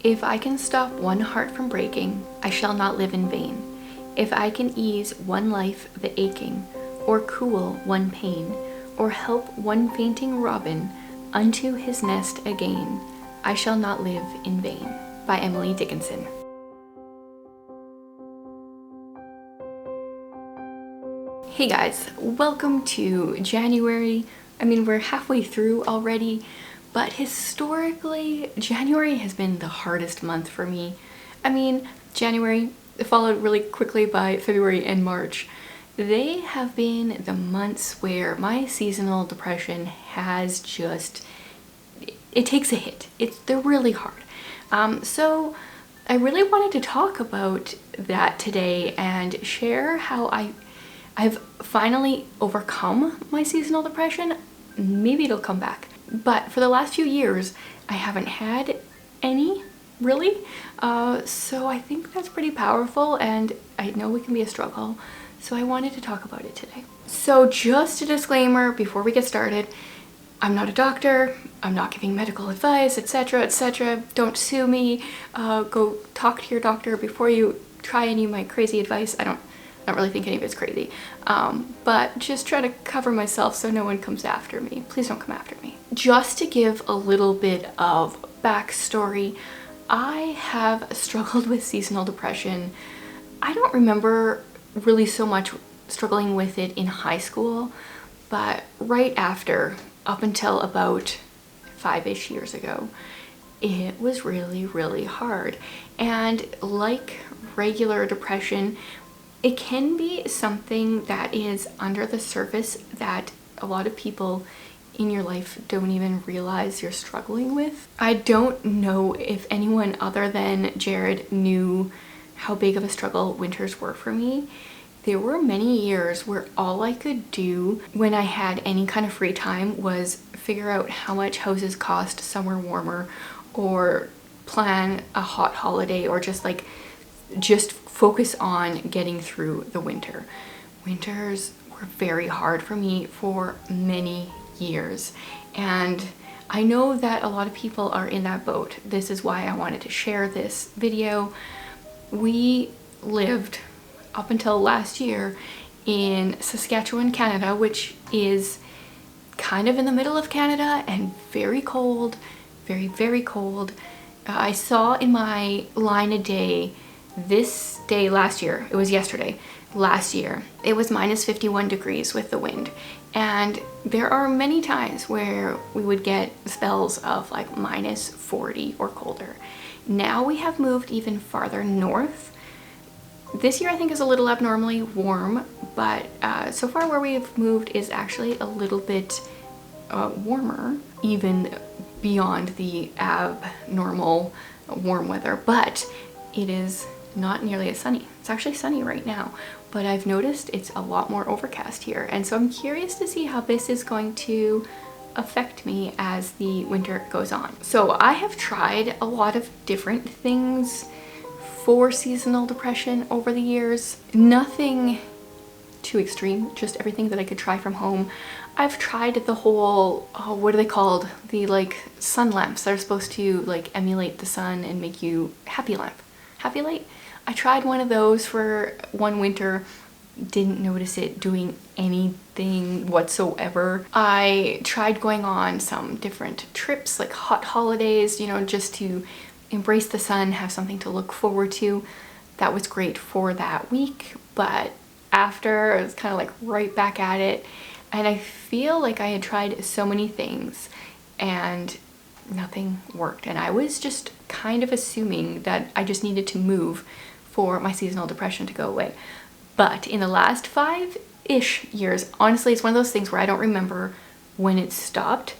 If I can stop one heart from breaking, I shall not live in vain. If I can ease one life the aching, or cool one pain, or help one fainting robin unto his nest again, I shall not live in vain. By Emily Dickinson. Hey guys, welcome to January. I mean, we're halfway through already, but historically, January has been the hardest month for me. I mean, January followed really quickly by February and March. They have been the months where my seasonal depression has just, it takes a hit. They're really hard. So I really wanted to talk about that today and share how I've finally overcome my seasonal depression. Maybe it'll come back. But for the last few years, I haven't had any, really. So I think that's pretty powerful, and I know it can be a struggle. So I wanted to talk about it today. So just a disclaimer before we get started, I'm not a doctor, I'm not giving medical advice, etc., etc. Don't sue me. Go talk to your doctor before you try any of my crazy advice. I don't really think any of it's crazy, but just try to cover myself so no one comes after me. Please don't come after me. Just to give a little bit of backstory, I have struggled with seasonal depression. I don't remember really so much struggling with it in high school, but right after, up until about 5-ish years ago, it was really, really hard. And like regular depression, it can be something that is under the surface that a lot of people in your life don't even realize you're struggling with. I don't know if anyone other than Jared knew how big of a struggle winters were for me. There were many years where all I could do when I had any kind of free time was figure out how much houses cost somewhere warmer, or plan a hot holiday, or just focus on getting through the winter. Winters were very hard for me for many years, and I know that a lot of people are in that boat. This is why I wanted to share this video. We lived up until last year in Saskatchewan, Canada, which is kind of in the middle of Canada and very cold, very, very cold. I saw in my line a day this day last year, it was yesterday, last year, it was minus 51 degrees with the wind. And there are many times where we would get spells of like minus 40 or colder. Now we have moved even farther north. This year I think is a little abnormally warm, but so far where we've moved is actually a little bit warmer, even beyond the abnormal warm weather, but it is not nearly as sunny. It's actually sunny right now, but I've noticed it's a lot more overcast here, and so I'm curious to see how this is going to affect me as the winter goes on. So I have tried a lot of different things for seasonal depression over the years. Nothing too extreme, just everything that I could try from home. I've tried the whole, what are they called? The like sun lamps that are supposed to like emulate the sun and make you happy lamp. Happy light? I tried one of those for one winter, didn't notice it doing anything whatsoever. I tried going on some different trips, like hot holidays, you know, just to embrace the sun, have something to look forward to. That was great for that week, but after I was kind of like right back at it, and I feel like I had tried so many things and nothing worked, and I was just kind of assuming that I just needed to move for my seasonal depression to go away. But in the last 5-ish years, honestly, it's one of those things where I don't remember when it stopped,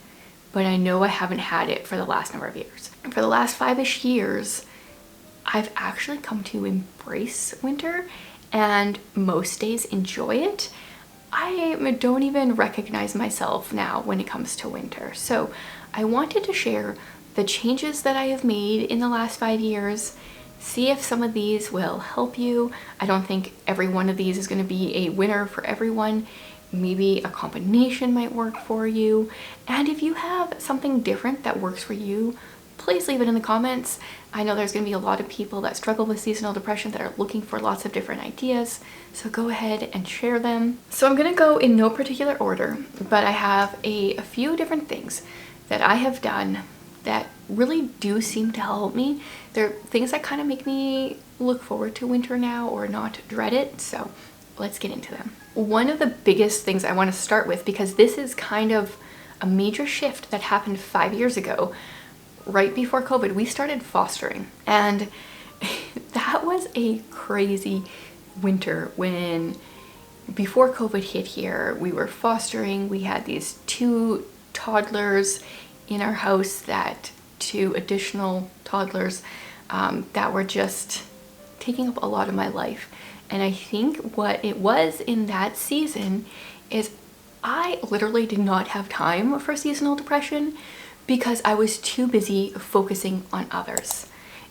but I know I haven't had it for the last number of years. And for the last 5-ish years, I've actually come to embrace winter and most days enjoy it. I don't even recognize myself now when it comes to winter. So I wanted to share the changes that I have made in the last 5 years, see if some of these will help you. I don't think every one of these is going to be a winner for everyone. Maybe a combination might work for you. And if you have something different that works for you, please leave it in the comments. I know there's going to be a lot of people that struggle with seasonal depression that are looking for lots of different ideas, so go ahead and share them. So I'm going to go in no particular order, but I have a few different things that I have done that really do seem to help me. They're things that kind of make me look forward to winter now or not dread it, so let's get into them. One of the biggest things I want to start with, because this is kind of a major shift that happened 5 years ago, right before COVID, we started fostering. And that was a crazy winter when, before COVID hit here, we were fostering. We had these 2 toddlers in our house, that 2 additional toddlers that were just taking up a lot of my life. And I think what it was in that season is I literally did not have time for seasonal depression because I was too busy focusing on others.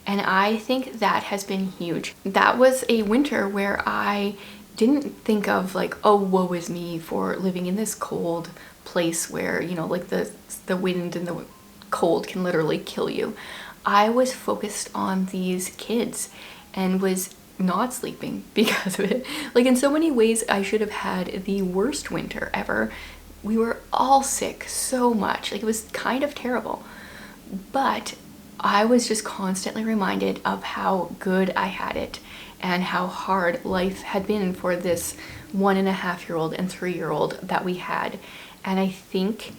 And I think that has been huge. That was a winter where I didn't think of like, oh, woe is me for living in this cold place where, you know, like the wind and the cold can literally kill you. I was focused on these kids and was not sleeping because of it. Like, in so many ways, I should have had the worst winter ever. We were all sick so much. Like, it was kind of terrible. But I was just constantly reminded of how good I had it and how hard life had been for this 1.5-year-old and 3-year-old that we had. And I think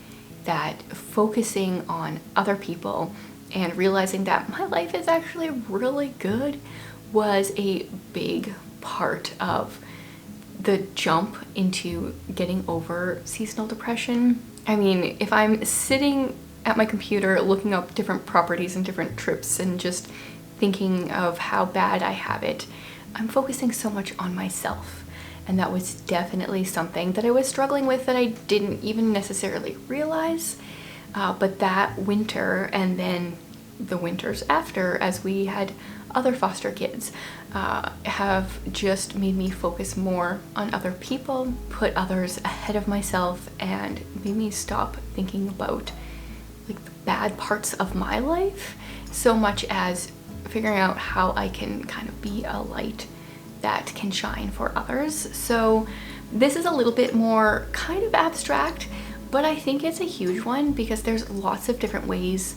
that focusing on other people and realizing that my life is actually really good was a big part of the jump into getting over seasonal depression. I mean, if I'm sitting at my computer looking up different properties and different trips and just thinking of how bad I have it, I'm focusing so much on myself. And that was definitely something that I was struggling with that I didn't even necessarily realize. But that winter, and then the winters after, as we had other foster kids, have just made me focus more on other people, put others ahead of myself, and made me stop thinking about like the bad parts of my life so much as figuring out how I can kind of be a light that can shine for others. So this is a little bit more kind of abstract, but I think it's a huge one because there's lots of different ways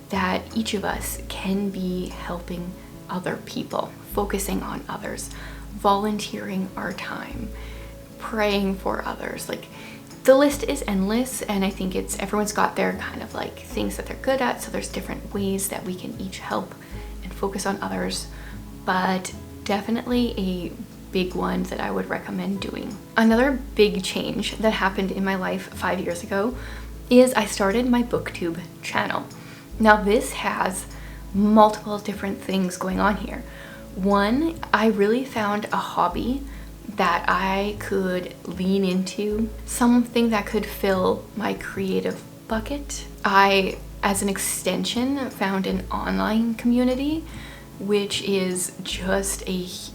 that each of us can be helping other people, focusing on others, volunteering our time, praying for others. Like, the list is endless, and I think everyone's got their kind of like things that they're good at, so there's different ways that we can each help and focus on others, but definitely a big one that I would recommend doing. Another big change that happened in my life 5 years ago is I started my BookTube channel. Now, this has multiple different things going on here. One, I really found a hobby that I could lean into, something that could fill my creative bucket. I, as an extension, found an online community, which is just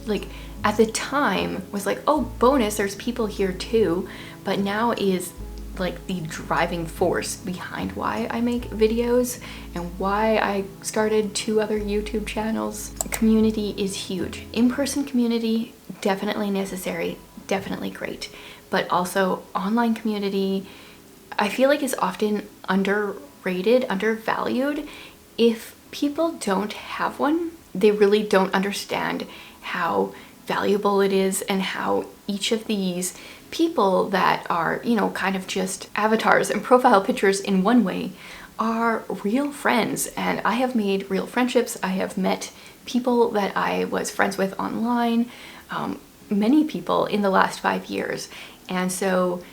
like, at the time was like, oh, bonus, there's people here too, but now is like the driving force behind why I make videos and why I started 2 other YouTube channels. Community is huge. In-person community, definitely necessary, definitely great, but also online community, I feel like is often underrated, undervalued. If people don't have one, they really don't understand how valuable it is and how each of these people that are, you know, kind of just avatars and profile pictures in one way are real friends. And I have made real friendships. I have met people that I was friends with online, many people in the last 5 years. And so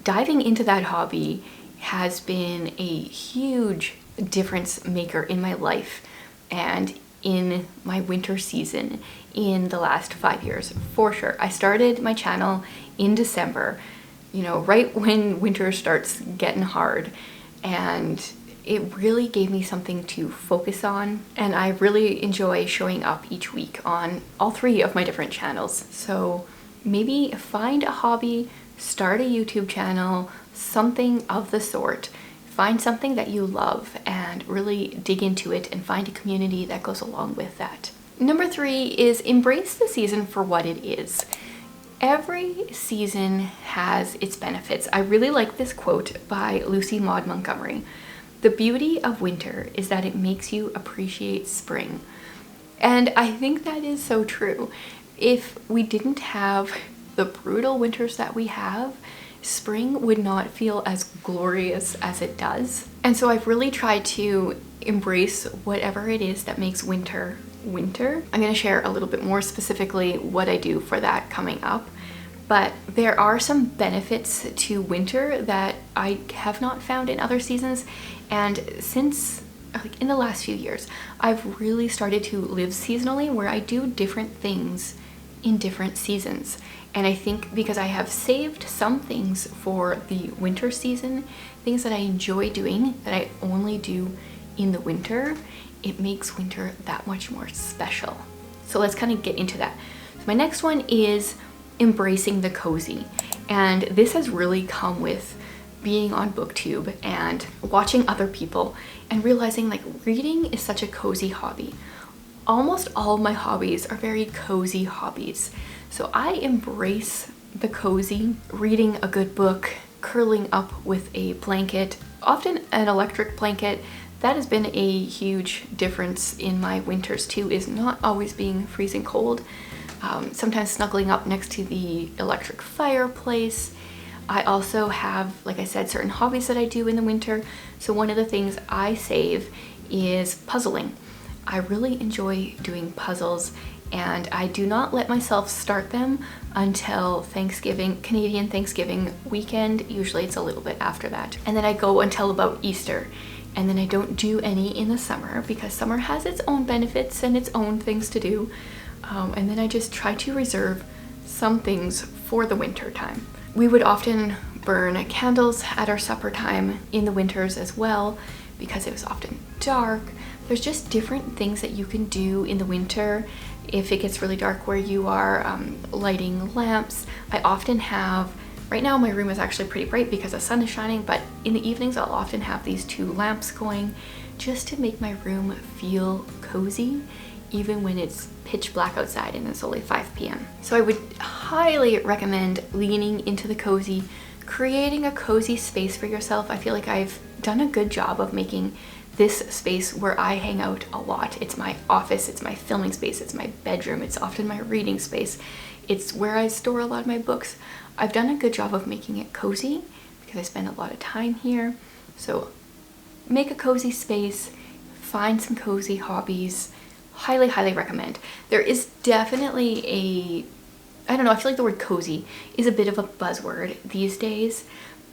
diving into that hobby has been a huge difference maker in my life and in my winter season in the last 5 years, for sure. I started my channel in December, you know, right when winter starts getting hard, and it really gave me something to focus on, and I really enjoy showing up each week on all 3 of my different channels. So maybe find a hobby, start a YouTube channel, something of the sort. find something that you love and really dig into it and find a community that goes along with that. Number 3 is embrace the season for what it is. Every season has its benefits. I really like this quote by Lucy Maud Montgomery. The beauty of winter is that it makes you appreciate spring. And I think that is so true. If we didn't have the brutal winters that we have, spring would not feel as glorious as it does. And so I've really tried to embrace whatever it is that makes winter winter. I'm going to share a little bit more specifically what I do for that coming up. But there are some benefits to winter that I have not found in other seasons. And since, like, in the last few years, I've really started to live seasonally, where I do different things in different seasons. And I think because I have saved some things for the winter season, things that I enjoy doing that I only do in the winter, it makes winter that much more special. So let's kind of get into that. So my next one is embracing the cozy. And this has really come with being on BookTube and watching other people and realizing, like, reading is such a cozy hobby. Almost all of my hobbies are very cozy hobbies. So I embrace the cozy, reading a good book, curling up with a blanket, often an electric blanket. That has been a huge difference in my winters too, is not always being freezing cold. Sometimes snuggling up next to the electric fireplace. I also have, like I said, certain hobbies that I do in the winter. So one of the things I save is puzzling. I really enjoy doing puzzles, and I do not let myself start them until Thanksgiving, Canadian Thanksgiving weekend. Usually it's a little bit after that. And then I go until about Easter. And then I don't do any in the summer because summer has its own benefits and its own things to do. And then I just try to reserve some things for the winter time. We would often burn candles at our supper time in the winters as well, because it was often dark. There's just different things that you can do in the winter. If it gets really dark where you are, lighting lamps. I often have, right now my room is actually pretty bright because the sun is shining, but in the evenings I'll often have these 2 lamps going just to make my room feel cozy, even when it's pitch black outside and it's only 5 p.m. So I would highly recommend leaning into the cozy, creating a cozy space for yourself. I feel like I've done a good job of making this space where I hang out a lot. It's my office, it's my filming space, it's my bedroom, it's often my reading space. It's where I store a lot of my books. I've done a good job of making it cozy because I spend a lot of time here. So make a cozy space, find some cozy hobbies. Highly, highly recommend. There is definitely I don't know, I feel like the word cozy is a bit of a buzzword these days,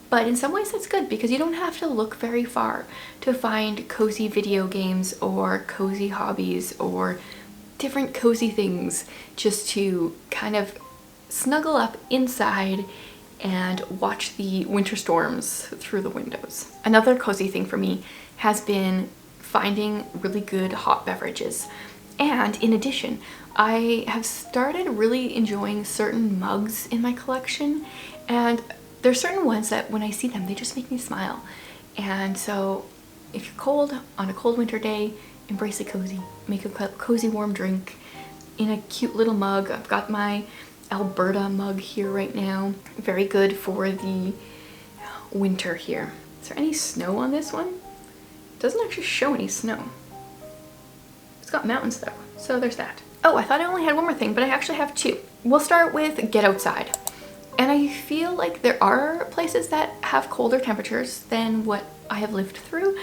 but in some ways that's good because you don't have to look very far to find cozy video games or cozy hobbies or different cozy things just to kind of snuggle up inside and watch the winter storms through the windows. Another cozy thing for me has been finding really good hot beverages. And in addition, I have started really enjoying certain mugs in my collection, and there's certain ones that when I see them, they just make me smile. And so if you're cold on a cold winter day, embrace the cozy. Make a cozy warm drink in a cute little mug. I've got my Alberta mug here right now. Very good for the winter here. Is there any snow on this one? It doesn't actually show any snow. It's got mountains though, so there's that. Oh, I thought I only had one more thing, but I actually have 2. We'll start with get outside. And I feel like there are places that have colder temperatures than what I have lived through,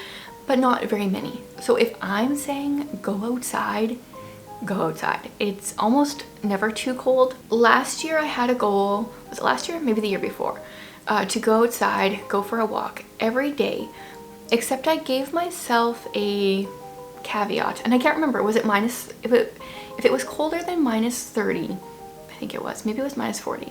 but not very many. So if I'm saying go outside, go outside. It's almost never too cold. Last year I had a goal, was it last year? Maybe the year before, to go outside, go for a walk every day, except I gave myself a caveat, and I can't remember, was it minus, if it was colder than minus 30, I think it was, maybe it was minus 40,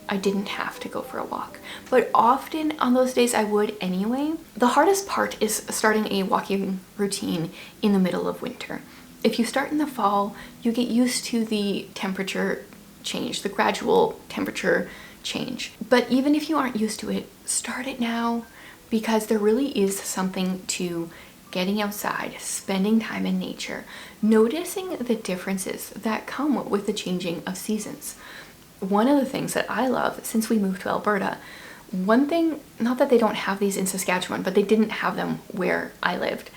I didn't have to go for a walk. But often on those days I would anyway. The hardest part is starting a walking routine in the middle of winter. If you start in the fall, you get used to the temperature change, the gradual temperature change. But even if you aren't used to it, start it now. because there really is something to getting outside, spending time in nature, noticing the differences that come with the changing of seasons. One of the things that I love since we moved to Alberta, one thing, not that they don't have these in Saskatchewan, but they didn't have them where I lived.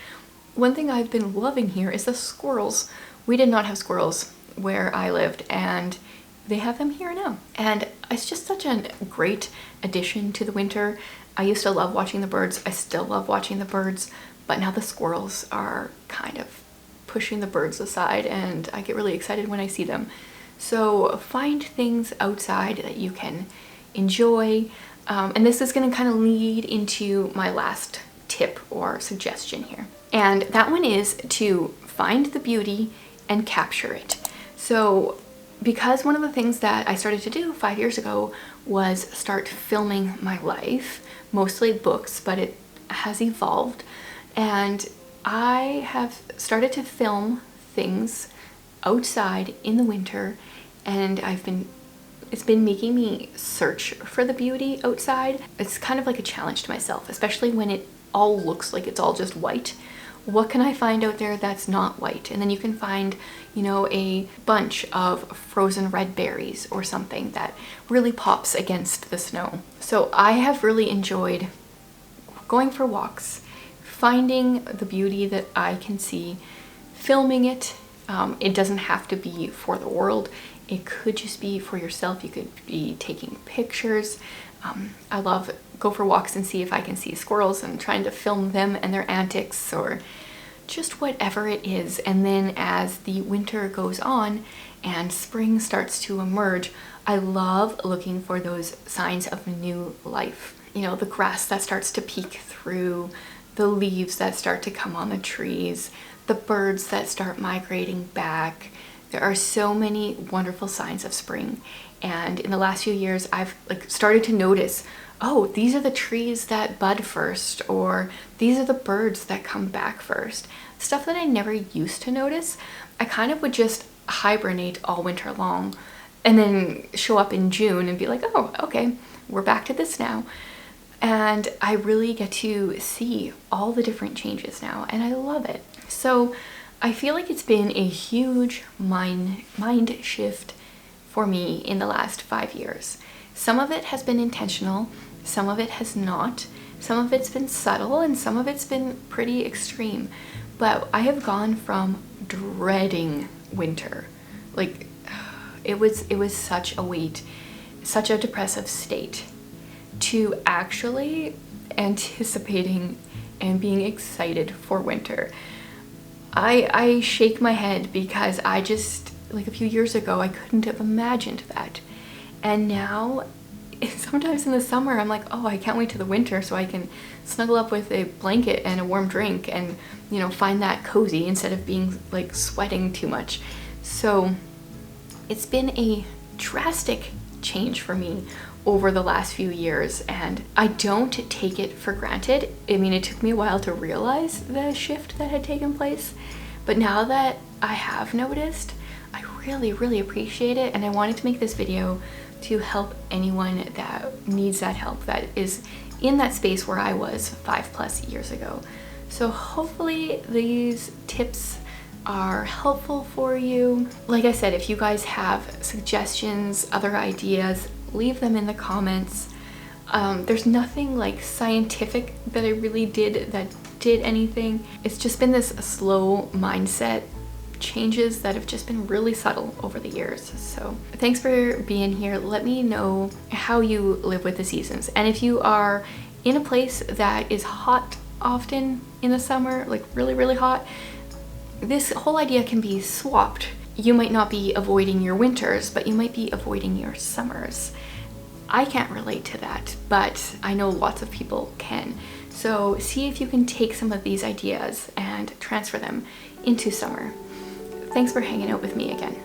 One thing I've been loving here is the squirrels. We did not have squirrels where I lived, and they have them here now. And it's just such a great addition to the winter. I used to love watching the birds. I still love watching the birds, but now the squirrels are kind of pushing the birds aside, and I get really excited when I see them. So find things outside that you can enjoy. And this is going to kind of lead into my last tip or suggestion here. And that one is to find the beauty and capture it. So because one of the things that I started to do 5 years ago was start filming my life, mostly books, but it has evolved. And I have started to film things outside in the winter, and it's been making me search for the beauty outside. It's kind of like a challenge to myself, especially when it all looks like it's all just white. What can I find out there that's not white? And then you can find, you know, a bunch of frozen red berries or something that really pops against the snow. So I have really enjoyed going for walks, finding the beauty that I can see, filming it. It doesn't have to be for the world. It could just be for yourself. You could be taking pictures. I love go for walks and see if I can see squirrels and trying to film them and their antics, or just whatever it is. And then as the winter goes on and spring starts to emerge, I love looking for those signs of new life. You know, the grass that starts to peek through, the leaves that start to come on the trees, the birds that start migrating back. There are so many wonderful signs of spring. And in the last few years, I've started to notice, oh, these are the trees that bud first, or these are the birds that come back first. Stuff that I never used to notice. I kind of would just hibernate all winter long and then show up in June and be like, oh, okay, we're back to this now. And I really get to see all the different changes now, and I love it. So I feel like it's been a huge mind shift for me in the last 5 years. Some of it has been intentional, some of it has not, some of it's been subtle, and some of it's been pretty extreme. But I have gone from dreading winter, like it was such a weight, such a depressive state, to actually anticipating and being excited for winter. I shake my head because I just, like a few years ago, I couldn't have imagined that. And now, sometimes in the summer, I'm like, oh, I can't wait to the winter so I can snuggle up with a blanket and a warm drink and, you know, find that cozy instead of being like sweating too much. So it's been a drastic change for me over the last few years, and I don't take it for granted. I mean, it took me a while to realize the shift that had taken place, but now that I have noticed, I really appreciate it, and I wanted to make this video to help anyone that needs that help, that is in that space where I was 5+ years ago. So hopefully these tips are helpful for you. Like I said, if you guys have suggestions, other ideas, leave them in the comments. There's nothing like scientific that I really did that did anything. It's just been this slow mindset changes that have just been really subtle over the years. So thanks for being here. Let me know how you live with the seasons, and if you are in a place that is hot often in the summer, like really hot, this whole idea can be swapped. You might not be avoiding your winters, but you might be avoiding your summers. I can't relate to that, but I know lots of people can. So see if you can take some of these ideas and transfer them into summer. Thanks for hanging out with me again.